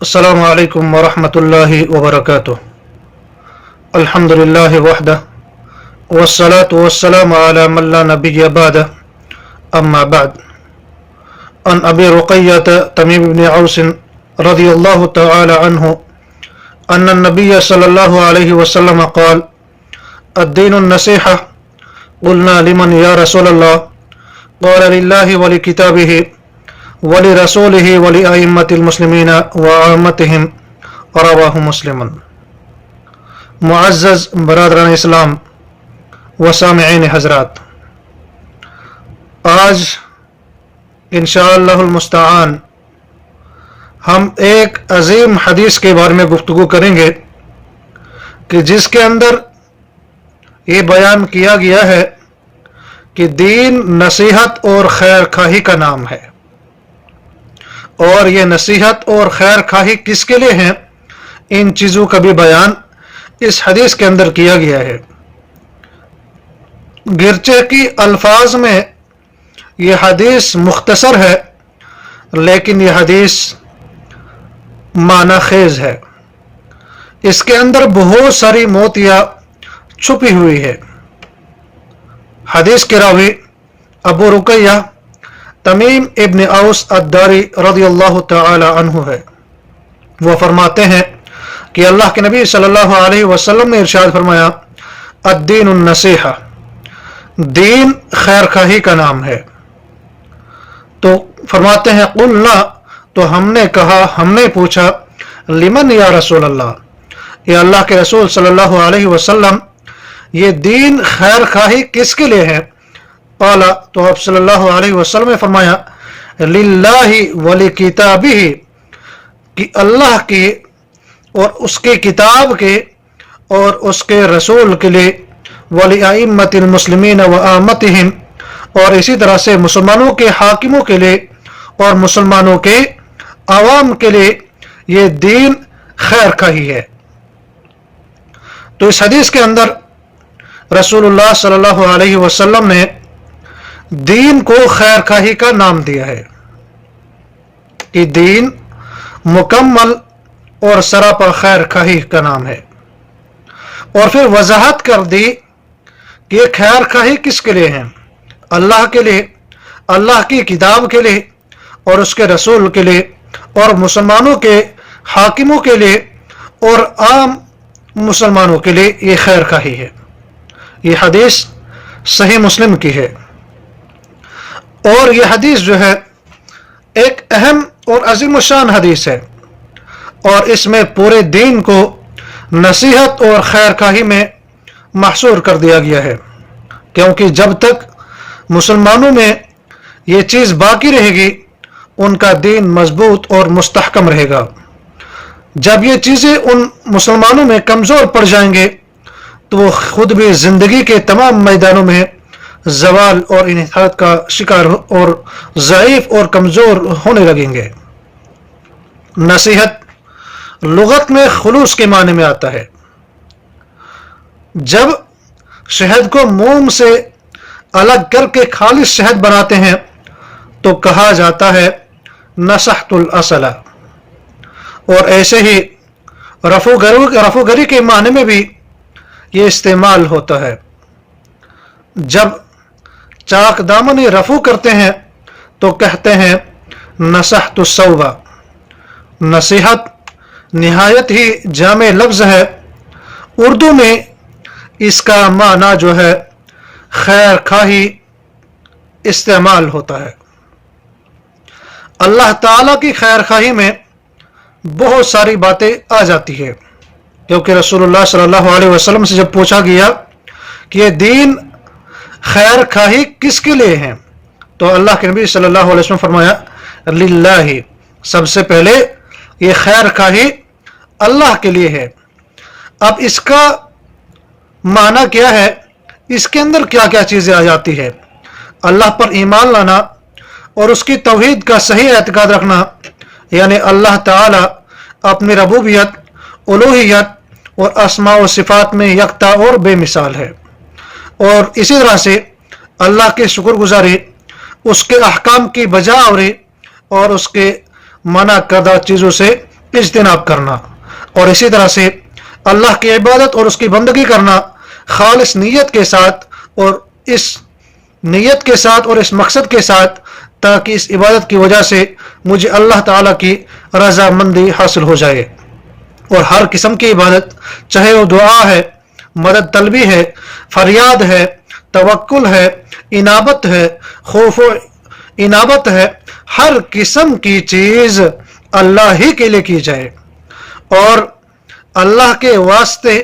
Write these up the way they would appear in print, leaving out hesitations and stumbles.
السلام علیکم ورحمۃ اللہ وبرکاتہ۔ الحمد للہ وحدہ والصلاة والسلام علی من لا نبی بعدہ، اما بعد۔ عن ابی رقیۃ تمیم بن اوس رضی اللہ تعالی عنہ ان النبی صلی اللہ علیہ وسلم قال الدین النصیحہ قلنا لمن یا رسول اللہ قال للہ ولکتابہ ولرسولہ ولأئمة المسلمین وعامتہم، رواہ مسلم۔ معزز برادران اسلام و سامعین حضرات، آج انشاءاللہ المستعان ہم ایک عظیم حدیث کے بارے میں گفتگو کریں گے کہ جس کے اندر یہ بیان کیا گیا ہے کہ دین نصیحت اور خیر خواہی کا نام ہے، اور یہ نصیحت اور خیر خواہی کس کے لیے ہیں، ان چیزوں کا بھی بیان اس حدیث کے اندر کیا گیا ہے۔ گرچہ کی الفاظ میں یہ حدیث مختصر ہے، لیکن یہ حدیث معنی خیز ہے، اس کے اندر بہت ساری موتیاں چھپی ہوئی ہے۔ حدیث کے راوی ابو رقیہ تمیم ابن اوس الداری رضی اللہ تعالی عنہ ہے۔ وہ فرماتے ہیں کہ اللہ کے نبی صلی اللہ علیہ وسلم نے ارشاد فرمایا الدین النصیحہ، دین خیر خواہی کا نام ہے۔ تو فرماتے ہیں قلنا، تو ہم نے کہا، ہم نے پوچھا لمن یا رسول اللہ، یا اللہ کے رسول صلی اللہ علیہ وسلم یہ دین خیر خواہی کس کے لیے ہے؟ قال، تو آپ صلی اللہ علیہ وسلم نے فرمایا للہ ولکتابہ، کہ اللہ کے اور اس کے کتاب کے اور اس کے رسول کے لیے، ولأئمة المسلمین وعامتہم، اور اسی طرح سے مسلمانوں کے حاکموں کے لیے اور مسلمانوں کے عوام کے لیے یہ دین خیر خواہی ہے۔ تو اس حدیث کے اندر رسول اللہ صلی اللہ علیہ وسلم نے دین کو خیر خواہی کا نام دیا ہے کہ دین مکمل اور سراپا خیر خواہی کا نام ہے، اور پھر وضاحت کر دی کہ یہ خیر خواہی کس کے لیے ہے، اللہ کے لیے، اللہ کی کتاب کے لیے اور اس کے رسول کے لیے اور مسلمانوں کے حاکموں کے لیے اور عام مسلمانوں کے لیے یہ خیر خواہی ہے۔ یہ حدیث صحیح مسلم کی ہے، اور یہ حدیث جو ہے ایک اہم اور عظیم الشان حدیث ہے، اور اس میں پورے دین کو نصیحت اور خیر خواہی میں محصور کر دیا گیا ہے، کیونکہ جب تک مسلمانوں میں یہ چیز باقی رہے گی ان کا دین مضبوط اور مستحکم رہے گا۔ جب یہ چیزیں ان مسلمانوں میں کمزور پڑ جائیں گے تو وہ خود بھی زندگی کے تمام میدانوں میں زوال اور انحطاط کا شکار اور ضعیف اور کمزور ہونے لگیں گے۔ نصیحت لغت میں خلوص کے معنی میں آتا ہے۔ جب شہد کو موم سے الگ کر کے خالص شہد بناتے ہیں تو کہا جاتا ہے نصحت الاصل، اور ایسے ہی رفع گری کے معنی میں بھی یہ استعمال ہوتا ہے۔ جب چاک دامنی رفع کرتے ہیں تو کہتے ہیں نصحت الصوب۔ نصیحت نہایت ہی جامع لفظ ہے، اردو میں اس کا معنی جو ہے خیر خواہی استعمال ہوتا ہے۔ اللہ تعالیٰ کی خیر خواہی میں بہت ساری باتیں آ جاتی ہے، کیونکہ رسول اللہ صلی اللہ علیہ وسلم سے جب پوچھا گیا کہ یہ دین خیر خواہی کس کے لیے ہے تو اللہ کے نبی صلی اللہ علیہ وسلم فرمایا للہ، سب سے پہلے یہ خیر خواہی اللہ کے لیے ہے۔ اب اس کا معنی کیا ہے، اس کے اندر کیا کیا چیزیں آ جاتی ہے؟ اللہ پر ایمان لانا اور اس کی توحید کا صحیح اعتقاد رکھنا، یعنی اللہ تعالی اپنی ربوبیت، الوہیت اور اسماء و صفات میں یکتا اور بے مثال ہے، اور اسی طرح سے اللہ کی شکر گزاری، اس کے احکام کی بجا آوری اور اس کے منع کردہ چیزوں سے इज्तिनाब करना। और इसी तरह से अल्लाह की इबादत और उसकी बंदगी करना खालिस नीयत के साथ, और इस नीयत के साथ और इस मकसद के साथ, ताकि इस इबादत की वजह से मुझे अल्लाह ताला की रजामंदी हासिल हो जाए। और हर किस्म की इबादत, चाहे वो दुआ है, मदद तलबी है, फरियाद है, तवक्कुल है, इनाबत है, खौफ इनाबत है, हर किस्म की चीज अल्लाह ही के लिए की जाए। और अल्लाह के वास्ते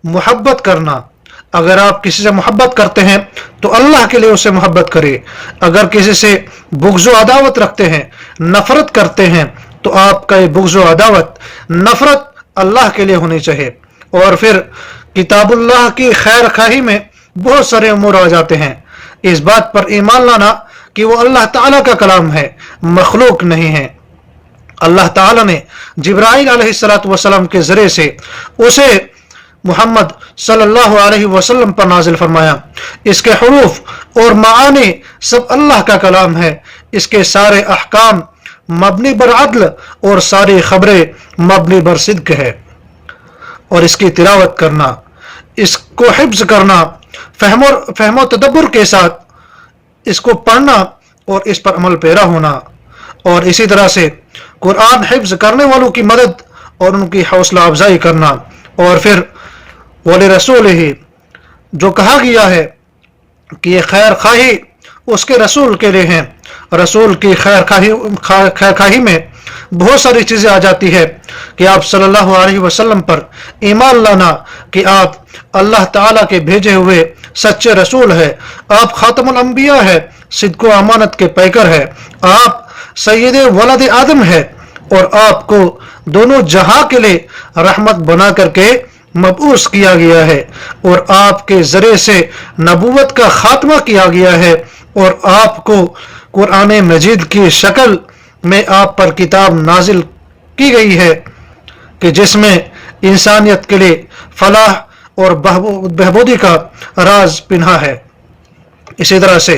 मोहब्बत करना, अगर आप किसी से मोहब्बत करते हैं तो अल्लाह के लिए उससे मोहब्बत करिए। अगर किसी से बुग़्ज़ अदावत रखते हैं, नफरत करते हैं, तो आपका ये बुग़्ज़ अदावत, नफरत अल्लाह के लिए होनी चाहिए। और फिर किताबुल्लाह की खैर खाही में बहुत सारे उमूर आ जाते हैं। इस बात पर ईमान लाना कि वो अल्लाह ताला का कलाम है, मखलूक नहीं है। अल्लाह ताला ने जिब्राइल अलैहिस्सलाम के जरिए से उसे मोहम्मद सल्लल्लाहु अलैहि वसल्लम पर नाजिल फरमाया। इसके हुरूफ और मानी सब अल्लाह का कलाम है। इसके सारे अहकाम मबनी बर अदल और सारी खबरें मबनी बर सिद्क है। और इसकी तिलावत करना, इसको हिफ्ज करना, फहमो तदब्बर के साथ इसको पढ़ना और इस पर अमल पैरा होना। और इसी तरह से कुरान हिफ्ज करने वालों की मदद और उनकी हौसला अफजाई करना। और फिर वली रसूल ही, जो कहा गया है कि ये खैर खाही उसके रसूल के लिए हैं। रसूल की खैर खाही में बहुत सारी चीज़ें आ जाती है कि आप सल्लल्लाहु अलैहि वसल्लम पर ईमान लाना कि आप अल्लाह ताला के भेजे हुए सच्चे रसूल है, आप खातमुल अंबिया है, सिद्क़ व अमानत के पैकर है, आप सैयद वलद आदम है, और आपको दोनों जहां के लिए रहमत बना करके मबूस किया गया है, और आपके जरिए से नबूवत का खात्मा किया गया है, और आपको कुरान मजीद की शक्ल में आप पर किताब नाजिल की गई है कि जिसमें इंसानियत के लिए फलाह और बहबूदी का राज पिन्हा है। इसी तरह से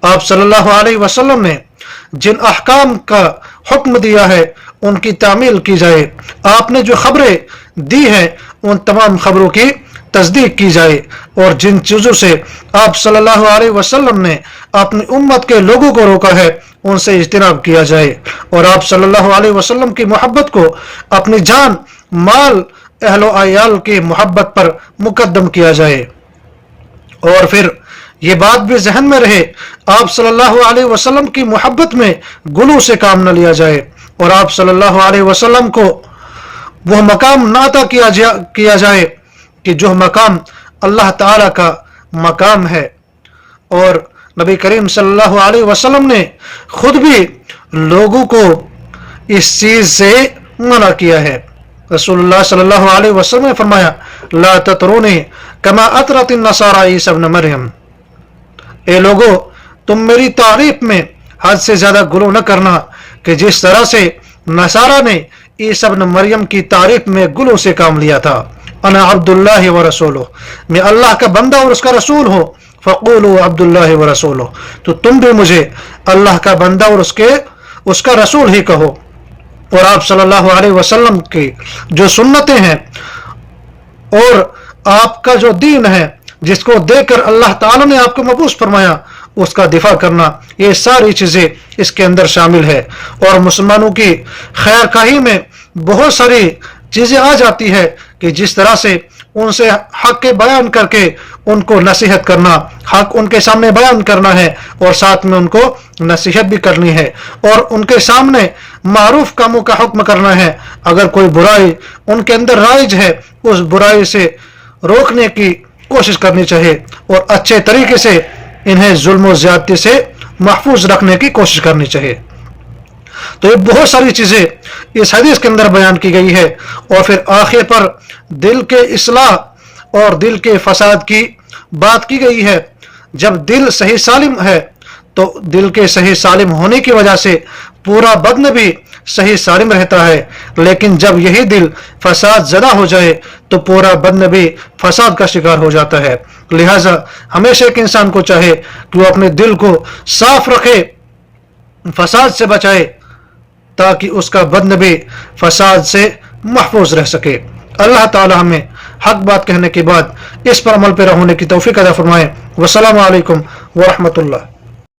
आप सल्लल्लाहु अलैहि वसल्लम ने जिन अहकाम का हुक्म दिया है उनकी तामील की जाए। आपने जो खबरें दी हैं उन तमाम खबरों की तस्दीक की जाए, और जिन चीज़ों से आप सल्लल्लाहु अलैहि वसल्लम ने अपनी उम्मत के लोगों को रोका है उनसे इज्तिनाब किया जाए, और आप सल्लल्लाहु अलैहि वसल्लम की मोहब्बत को अपनी जान, माल, अहलो आयाल की मोहब्बत पर मुकद्दम किया जाए। और फिर ये बात भी जहन में रहे, आप सल्लल्लाहु अलैहि वसल्लम की मोहब्बत में गुलू से काम न लिया जाए, और आप सल्लल्लाहु अलैहि वसल्लम को वह मकाम ना अता किया जाए कि जो मकाम अल्लाह ताला का मकाम है। और नबी करीम सल्लल्लाहु अलैहि वसल्लम ने खुद भी लोगों को इस चीज से मना किया है। रसूलुल्लाह सल्लल्लाहु अलैहि वसल्लम ने फरमाया, ला ततरूनी कमा अतरत नसारा ईसा इब्न मरियम, ए लोगो तुम मेरी तारीफ में हद से ज्यादा गुलू न करना कि जिस तरह से नसारा ने ईसा इब्न मरियम की तारीफ में गुलू से काम लिया था। अना अब्दुल्लाह व रसूलुह, मैं अल्लाह का बंदा और उसका रसूल हो। फ़क़ूलू अब्दुल्लाह व रसूलुह, तो तुम भी मुझे अल्लाह का बंदा और उसका रसूल ही कहो। और आप सल्लल्लाहु अलैहि वसल्लम की जो सुन्नतें हैं और आपका जो दीन है, जिसको देकर अल्लाह ताला ने आपको मबूस फरमाया, उसका दिफा करना, ये सारी चीजें इसके अंदर शामिल है। और मुसलमानों की खैर खाही में बहुत सारी चीजें आ जाती है कि जिस तरह से उनसे हक के बयान करके उनको नसीहत करना, हक उनके सामने बयान करना है और साथ में उनको नसीहत भी करनी है, और उनके सामने मारूफ कामों का हुक्म करना है। अगर कोई बुराई उनके अंदर राइज है, उस बुराई से रोकने की कोशिश करनी चाहिए, और अच्छे तरीके से इन्हें जुल्म और ज्यादती से महफूज रखने की कोशिश करनी चाहिए। तो ये बहुत सारी चीजें इस हदीस के अंदर बयान की गई है। और फिर आखिर पर दिल के इस्लाह और दिल के फसाद की बात की गई है। जब दिल सही सालिम है तो दिल के सही सालिम होने की वजह से पूरा बदन भी सही सालिम रहता है, लेकिन जब यही दिल फसाद ज़दा हो जाए तो पूरा बदन भी फसाद का शिकार हो जाता है। लिहाजा हमेशा एक इंसान को चाहे कि वो अपने दिल को साफ रखे, फसाद से बचाए, تاکہ اس کا بدن بھی فساد سے محفوظ رہ سکے۔ اللہ تعالی ہمیں حق بات کہنے کے بعد اس پر عمل پیرا ہونے کی توفیق عطا فرمائے۔ والسلام علیکم ورحمۃ اللہ۔